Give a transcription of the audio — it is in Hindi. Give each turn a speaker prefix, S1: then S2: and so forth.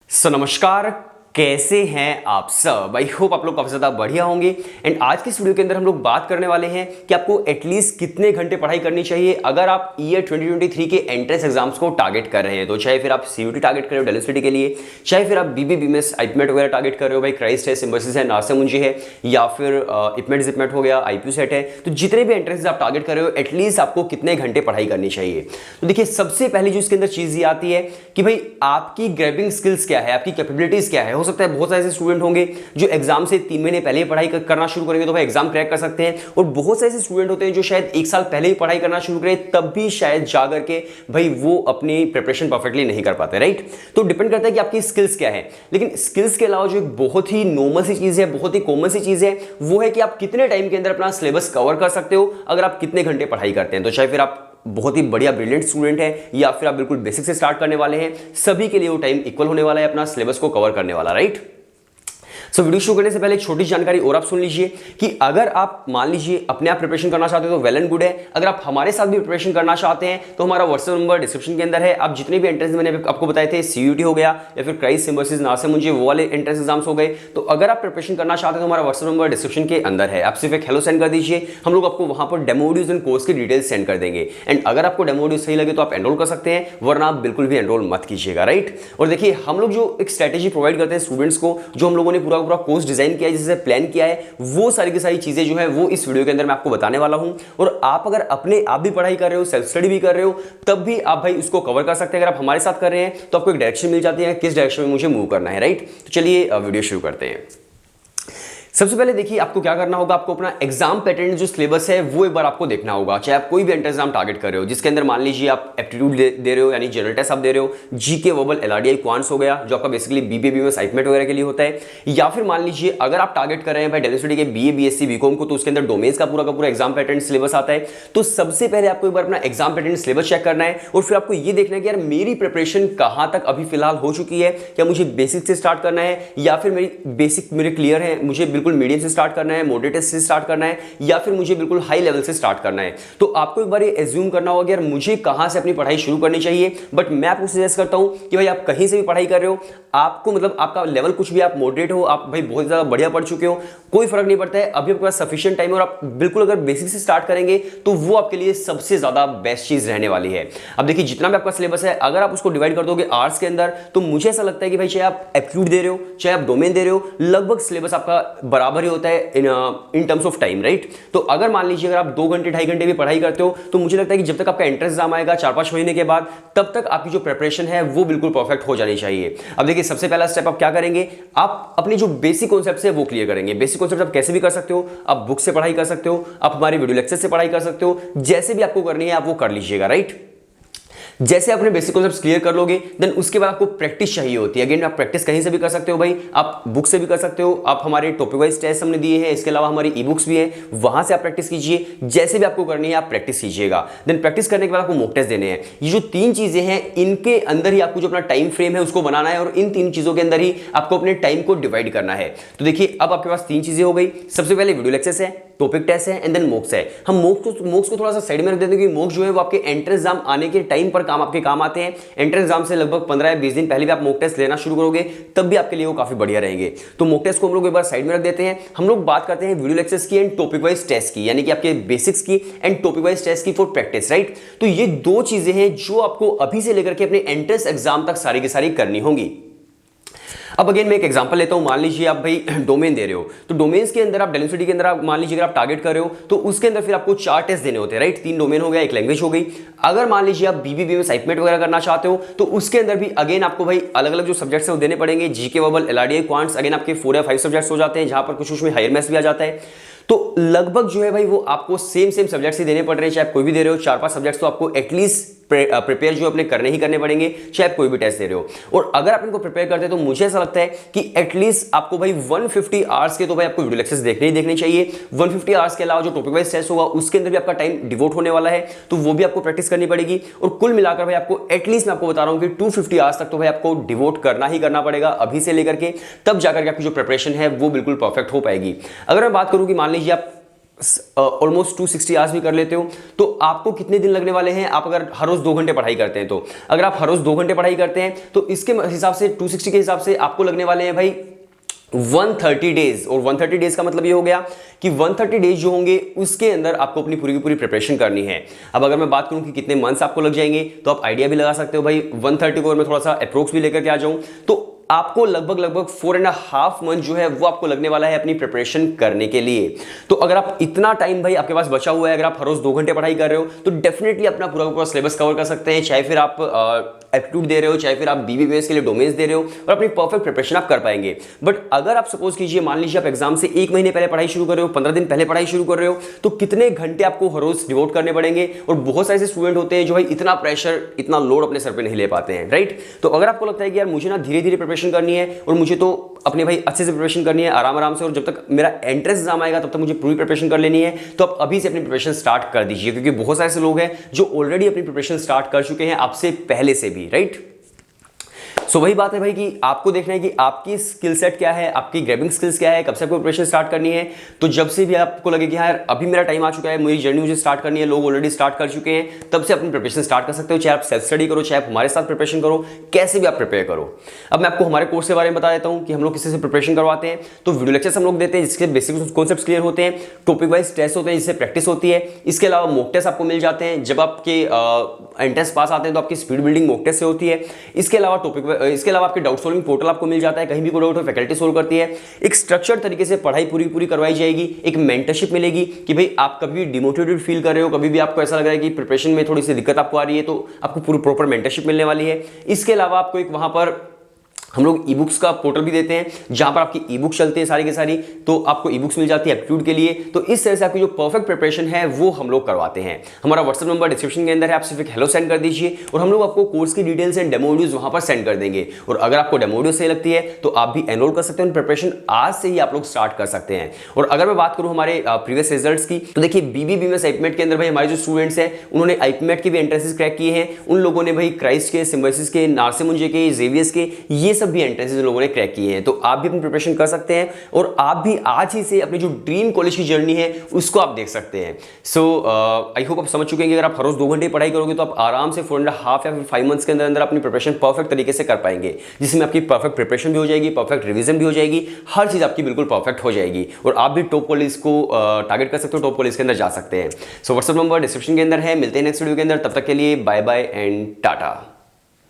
S1: नमस्कार, कैसे हैं आप सब। आई होप आप लोग काफी ज्यादा बढ़िया होंगे। एंड आज की इस वीडियो के अंदर हम लोग बात करने वाले हैं कि आपको एटलीस्ट कितने घंटे पढ़ाई करनी चाहिए अगर आप ईयर 2023 के एंट्रेंस एग्जाम्स को टारगेट कर रहे हैं। तो चाहे फिर आप सीयूटी टारगेट कर रहे हो दिल्ली सिटी के लिए, चाहे फिर आप बीबी बीएमएस आईपीमेट वगैरह टारगेट कर रहे हो, भाई क्राइस्ट है, सिम्बोसिस है, नासेमुंजी है, या फिर इपमेट जिपमेट हो गया, आईपीयू सेट है, तो जितने भी एंट्रेंस आप टारगेट कर रहे हो एटलीस्ट आपको कितने घंटे पढ़ाई करनी चाहिए। तो देखिए, सबसे पहली जो इसके अंदर चीज ये आती है कि भाई आपकी ग्रैबिंग स्किल्स क्या है, आपकी कैपेबिलिटीज क्या है। हो सकता है बहुत सारे स्टूडेंट होंगे जो एग्जाम से 3 महीने पहले ही पढ़ाई करना शुरू करेंगे तो भाई एग्जाम क्रैक कर सकते हैं, और बहुत सारे स्टूडेंट होते हैं जो शायद 1 साल पहले ही पढ़ाई करना शुरू करें तब भी शायद जाकर के भाई वो अपनी प्रिपरेशन परफेक्टली नहीं कर पाते, राइट। तो डिपेंड करता है कि आपकी स्किल्स क्या है। लेकिन स्किल्स के अलावा जो एक बहुत ही नॉर्मल सी चीज है, बहुत ही कॉमन सी चीज है, वो है कि आप कितने टाइम के अंदर अपना सिलेबस कवर कर सकते हो अगर आप कितने घंटे पढ़ाई करते हैं। तो चाहे फिर आप बहुत ही बढ़िया ब्रिलियंट स्टूडेंट है या फिर आप बिल्कुल बेसिक से स्टार्ट करने वाले हैं, सभी के लिए वो टाइम इक्वल होने वाला है अपना सिलेबस को कवर करने वाला, राइट। सो वीडियो शुरू करने से पहले एक छोटी जानकारी और आप सुन लीजिए कि अगर आप मान लीजिए अपने आप प्रिपरेशन करना चाहते हो तो वेल एंड गुड है। अगर आप हमारे साथ भी प्रिपरेशन करना चाहते हैं तो हमारा व्हाट्सएप नंबर डिस्क्रिप्शन के अंदर है। आप जितने भी एंट्रेंस मैंने आपको बताए थे, सीयूटी हो गया या फिर क्राइस्ट, सिम्बोसिस, नासेमुंजी, वो वाले एंट्रेंस एग्जाम्स हो गए, तो अगर आप प्रिपरेशन करना चाहते हैं तो हमारा व्हाट्सएप नंबर डिस्क्रिप्शन के अंदर है। आप सिर्फ एक हेलो सेंड कर दीजिए, हम लोग आपको वहां पर डेमो वीडियोस एंड कोर्स की डिटेल्स सेंड कर देंगे। एंड अगर आपको डेमो वीडियो सही लगे तो आप एनरोल कर सकते हैं, वरना आप बिल्कुल भी एनरोल मत कीजिएगा, राइट। और देखिए, हम लोग जो एक स्ट्रेटेजी प्रोवाइड करते हैं स्टूडेंट्स को, जो हम लोगों ने पूरा पूरा कोर्स डिजाइन किया है, जिससे प्लान किया है, वो सारी की सारी चीजें जो है वो इस वीडियो के अंदर मैं आपको बताने वाला हूं। और आप अगर अपने आप भी पढ़ाई कर रहे हो, सेल्फ स्टडी भी कर रहे हो, तब भी आप भाई उसको कवर कर सकते हैं। अगर आप हमारे साथ कर रहे हैं तो आपको एक डायरेक्शन मिल जाती है किस डायरेक्शन में मुझे मूव करना है, राइट। तो चलिए वीडियो शुरू करते हैं। सबसे पहले देखिए, आपको क्या करना होगा, आपको अपना एग्जाम पैटर्न जो सिलेबस है वो एक बार आपको देखना होगा। चाहे आप कोई भी एंट्रेंस एग्जाम टारगेट कर रहे हो, जिसके अंदर मान लीजिए आप एप्टीट्यूड दे रहे हो, यानी जनरल टेस्ट आप दे रहे हो, जीके, वर्बल, एलआरडीआई, क्वांट्स हो गया जो आपका बेसिकली बीबीए बीएमएस आईपीमेट वगैरह के लिए होता है, या फिर मान लीजिए अगर आप टारगेट कर रहे हैं भाई दिल्ली सिटी के बीए बीएससी बीकॉम को, तो उसके अंदर डोमेन्स का पूरा एग्जाम पैटर्न सिलेबस आता है। तो सबसे पहले आपको एक बार अपना एग्जाम पैटर्न सिलेबस चेक करना है, और फिर आपको ये देखना है कि यार मेरी प्रिपरेशन कहां तक अभी फिलहाल हो चुकी है, क्या मुझे बेसिक से स्टार्ट करना है, या फिर मेरी बेसिक मेरे क्लियर है, मुझे बिल्कुल मीडियम से स्टार्ट करना है, मॉडरेट से स्टार्ट करना है, या फिर मुझे बिल्कुल हाई लेवल से स्टार्ट करना है। तो आपको एक बार ये एज्यूम करना होगा कि यार मुझे कहां से अपनी पढ़ाई शुरू करनी चाहिए। बट मैं आपको सजेस्ट करता हूं कि भाई आप कहीं से भी पढ़ाई कर रहे हो, आपको मतलब आपका लेवल कुछ भी, आप मॉडरेट हो, आप भाई बहुत ज्यादा बढ़िया पढ़ चुके हो, कोई फर्क नहीं पड़ता है। अभी आपके पास सफिशिएंट टाइम है और आप बिल्कुल अगर बेसिक से स्टार्ट करेंगे तो वो आपके लिए सबसे ज्यादा बेस्ट चीज रहने वाली है। अब देखिए, जितना भी आपका सिलेबस है, अगर आप उसको डिवाइड कर दोगे आवर्स के अंदर, तो मुझे ऐसा लगता है कि भाई चाहे आप एप्टीट्यूड दे रहे हो, चाहे आप डोमेन दे रहे हो, लगभग सिलेबस आपका बराबर ही होता है in terms of time, right. तो अगर मान लीजिए अगर आप 2 घंटे 2.5 घंटे भी पढ़ाई करते हो, तो मुझे लगता है कि जब तक आपका एंट्रेंस एग्जाम आएगा 4-5 महीने के बाद, तब तक आपकी जो प्रिपरेशन है वो बिल्कुल परफेक्ट हो जानी चाहिए। अब देखिए, सबसे पहला स्टेप आप क्या करेंगे, आप अपनी जो बेसिक कॉन्सेप्ट्स है वो क्लियर करेंगे। बेसिक कॉन्सेप्ट आप कैसे भी कर सकते हो, आप बुक से पढ़ाई कर सकते हो, आप हमारे वीडियो लेक्चर से पढ़ाई कर सकते हो, जैसे भी आपको करनी है आप वो कर लीजिएगा, राइट। जैसे आपने बेसिक कॉन्सेप्ट्स क्लियर कर लोगे, देन उसके बाद आपको प्रैक्टिस चाहिए होती है। अगेन, आप प्रैक्टिस कहीं से भी कर सकते हो भाई, आप बुक से भी कर सकते हो, आप हमारे टॉपिक वाइज टेस्ट हमने दिए हैं, इसके अलावा हमारी ई बुक्स भी हैं, वहां से आप प्रैक्टिस कीजिए। जैसे भी आपको करनी है आप प्रैक्टिस कीजिएगा। देन प्रैक्टिस करने के बाद आपको मॉक टेस्ट देने हैं। ये जो 3 चीजें हैं, इनके अंदर ही आपको जो अपना टाइम फ्रेम है उसको बनाना है, और इन 3 चीजों के अंदर ही आपको अपने टाइम को डिवाइड करना है। तो देखिए, अब आपके पास 3 चीजें हो गई। सबसे पहले वीडियो लेक्चर्स है, टॉपिक टेस्ट है, एंड देन मॉक्स है। हम मॉक्स को थोड़ा सा साइड में रख देते हैं, क्योंकि मॉक्स जो है वो आपके एंट्रेंस एग्जाम आने के टाइम पर आपके काम आते हैं। एंट्रेंस एग्जाम से लगभग 15 या 20 दिन पहले भी आप मॉक टेस्ट लेना शुरू करोगे, तब भी आपके लिए वो काफी बढ़िया रहेंगे। तो मॉक टेस्ट को हम लोग एक बार साइड में रख देते हैं। हम लोग बात करते हैं वीडियो लेक्चर्स की एंड टॉपिक वाइज टेस्ट की, यानी कि आपके बेसिक्स की एंड टॉपिक वाइज टेस्ट की फॉर प्रैक्टिस, राइट। तो ये 2 चीजें हैं जो आपको अभी से लेकर के अपने एंट्रेंस एग्जाम तक सारी की सारी करनी होंगी। अब अगेन मैं एक एग्जांपल लेता हूं। मान लीजिए आप भाई डोमेन दे रहे हो, तो डोमेन्स के अंदर आप दिल्ली सिटी के अंदर आप मान लीजिए अगर आप टारगेट कर रहे हो, तो उसके अंदर फिर आपको 4 टेस्ट देने होते हैं, राइट। 3 डोमेन हो गया, 1 लैंग्वेज हो गई। अगर मान लीजिए आप बीबी बीएमएस आईपीमेट वगैरह करना चाहते हो, तो उसके अंदर भी अगेन आपको भाई अलग अलग जो सब्जेक्ट्स है वो देने पड़ेंगे। GK, verbal, LRDI, quants, again आपके 4 या 5 सब्जेक्ट्स हो जाते हैं, जहां पर कुछ उसमें हायर मैथ्स भी आ जाता है। तो लगभग जो है भाई वो आपको सेम सब्जेक्ट्स ही देने पड़ रहे हैं, चाहे कोई भी दे रहे हो। 4-5 सब्जेक्ट्स तो आपको एटलीस्ट प्रिपेयर जो अपने करने ही करने पड़ेंगे, चाहे आप कोई भी टेस्ट दे रहे हो। और अगर आप इनको प्रिपेयर करते हैं तो मुझे ऐसा लगता है कि एटलीस्ट आपको भाई 150 आवर्स के तो भाई आपको वीडियो लेक्चर्स देखने ही देखने चाहिए। 150 आवर्स के अलावा जो टॉपिक वाइज टेस्ट होगा उसके अंदर भी आपका टाइम डिवोट होने वाला है, तो वो भी आपको प्रैक्टिस करनी पड़ेगी। और कुल मिलाकर भाई आपको एटलीस्ट मैं आपको बता रहा हूं कि 250 आवर्स तक तो भाई आपको डिवोट करना ही करना पड़ेगा अभी से लेकर के, तब जाकर के आपकी जो प्रिपरेशन है वो बिल्कुल परफेक्ट हो पाएगी। अगर मैं बात करूं कि मान लीजिए आप ऑलमोस्ट 260 आवर्स भी कर लेते हो तो आपको कितने दिन लगने वाले हैं, आप अगर हर रोज 2 घंटे पढ़ाई करते हैं तो अगर आप हर रोज 2 घंटे पढ़ाई करते हैं तो इसके हिसाब से 260 के हिसाब से आपको लगने वाले हैं भाई 130 डेज। और 130 डेज का मतलब ये हो गया कि 130 डेज जो होंगे उसके अंदर आपको अपनी पूरी की पूरी प्रिपरेशन करनी है। अब अगर मैं बात करूं कि कितने मंथ्स आपको लग जाएंगे तो आप आइडिया भी लगा सकते हो भाई। 130 को अगर मैं थोड़ा सा अप्रोक्स भी लेकर के आ जाऊं तो आपको लगभग 4.5 मंथ जो है वो आपको लगने वाला है अपनी प्रिपरेशन करने के लिए। तो अगर आप इतना टाइम भाई आपके पास बचा हुआ है, अगर आप हर रोज 2 घंटे पढ़ाई कर रहे हो तो डेफिनेटली अपना पूरा पूरा सिलेबस कवर कर सकते हैं, चाहे फिर आप एप्टीट्यूड दे रहे हो, चाहे फिर आप बीबीबीएस के लिए डोमेन्स दे रहे हो, और अपनी परफेक्ट प्रिपरेशन आप कर पाएंगे। बट अगर आप सपोज कीजिए, मान लीजिए आप एग्जाम से 1 महीने पहले पढ़ाई शुरू कर रहे हो, 15 दिन पहले पढ़ाई शुरू कर रहे हो, तो कितने घंटे आपको हर रोज डिवोट करने पड़ेंगे। और बहुत सारे ऐसे स्टूडेंट होते हैं जो भाई इतना प्रेशर, इतना लोड अपने सर पे नहीं ले पाते हैं, राइट। तो अगर आपको लगता है कि यार मुझे ना धीरे धीरे प्रिपरेशन करनी है और मुझे तो अपने भाई अच्छे से प्रिपरेशन करनी है आराम आराम से, और जब तक मेरा एंट्रेंस एग्जाम आएगा तब तक मुझे पूरी प्रिपरेशन कर लेनी है, तो आप अभी से अपनी प्रिपरेशन स्टार्ट कर दीजिए। क्योंकि बहुत सारे ऐसे लोग हैं जो ऑलरेडी अपनी प्रिपरेशन स्टार्ट कर चुके हैं आपसे पहले से भी, राइट। सो वही बात है भाई कि आपको देखना है कि आपकी स्किल सेट क्या है, आपकी ग्रैबिंग स्किल्स क्या है, कब से आपको प्रिपरेशन स्टार्ट करनी है। तो जब से भी आपको लगे कि हाँ यार अभी मेरा टाइम आ चुका है, मेरी जर्नी मुझे स्टार्ट करनी है, लोग ऑलरेडी स्टार्ट कर चुके हैं, तब से अपनी प्रिपरेशन स्टार्ट कर सकते हो। चाहे आप सेल्फ स्टडी करो, चाहे आप हमारे साथ प्रिपरेशन करो, कैसे भी आप प्रिपेयर करो। अब मैं आपको हमारे कोर्स के बारे में बता देता हूँ कि हम लोग किसी से प्रिपरेशन करवाते हैं। तो वीडियो लेक्चर्स हम लोग देते हैं जिसके बेसिक कॉन्सेप्ट्स क्लियर होते हैं, टॉपिक वाइज टेस्ट होते हैं जिससे प्रैक्टिस होती है। इसके अलावा मॉक टेस्ट आपको मिल जाते हैं, जब आपके एंट्रेंस पास आते हैं तो आपकी स्पीड बिल्डिंग मॉक टेस्ट से होती है। इसके अलावा आपके डाउट सॉल्विंग पोर्टल आपको मिल जाता है, कहीं भी कोई डाउट हो फैकल्टी सोल्व करती है। एक स्ट्रक्चर्ड तरीके से पढ़ाई पूरी करवाई जाएगी, एक मेंटरशिप मिलेगी कि भाई आप कभी डिमोटिवेटेड फील कर रहे हो, कभी भी आपको ऐसा लग रहा है कि प्रिपरेशन में थोड़ी सी दिक्कत आपको आ रही है, तो आपको पूरी प्रॉपर मेंटरशिप मिलने वाली है। इसके अलावा आपको एक वहां पर हम लोग ई बुक्स का पोर्टल भी देते हैं जहां पर आपकी ई बुक चलती है सारी की सारी, तो आपको ई बुक्स मिल जाती है एप्टीट्यूड के लिए। तो इस तरह से आपकी जो परफेक्ट प्रिपरेशन है वो हम लोग करवाते हैं। हमारा व्हाट्सएप नंबर डिस्क्रिप्शन के अंदर है, आप सिर्फ एक हेलो सेंड कर दीजिए और हम लोग आपको कोर्स की डिटेल्स एंड डेमो वीडियोस वहां पर सेंड कर देंगे। और अगर आपको डेमो वीडियो सही लगती है तो आप भी एनरोल कर सकते हैं, प्रिपरेशन आज से ही आप लोग स्टार्ट कर सकते हैं। और अगर मैं बात करूं हमारे प्रीवियस रिजल्ट्स की, तो देखिए बीबीबीएस आईपीमेट के अंदर भाई हमारे जो स्टूडेंट्स हैं उन्होंने आईपीमेट के भी एंट्रेंसेस क्रैक किए हैं। उन लोगों ने भाई क्राइस्ट के, सिम्बायोसिस के, नार्से मुंजे के, जेवियर्स के, ये सब भी एंट्रेंसेस लोगों ने क्रैक किए हैं। तो आप भी अपनी प्रिपरेशन कर सकते हैं और आप भी आज ही से अपनी जो ड्रीम कॉलेज की जर्नी है उसको आप देख सकते हैं। सो आई होप आप समझ चुके हैं कि अगर आप हर रोज 2 घंटे पढ़ाई करोगे तो आप आराम से 4.5 या फिर 5 मंथ्स के अंदर अंदर अपनी प्रिपरेशन परफेक्ट तरीके से कर पाएंगे, जिसमें आपकी परफेक्ट प्रिपरेशन भी हो जाएगी, परफेक्ट रिवीजन भी हो जाएगी, हर चीज आपकी बिल्कुल परफेक्ट हो जाएगी और आप भी टॉप कॉलेज को टारगेट कर सकते हो, टॉप कॉलेज के अंदर जा सकते हैं। सो व्हाट्सएप नंबर डिस्क्रिप्शन के अंदर है। मिलते हैं नेक्स्ट वीडियो के अंदर, तब तक के लिए बाय बाय एंड टाटा।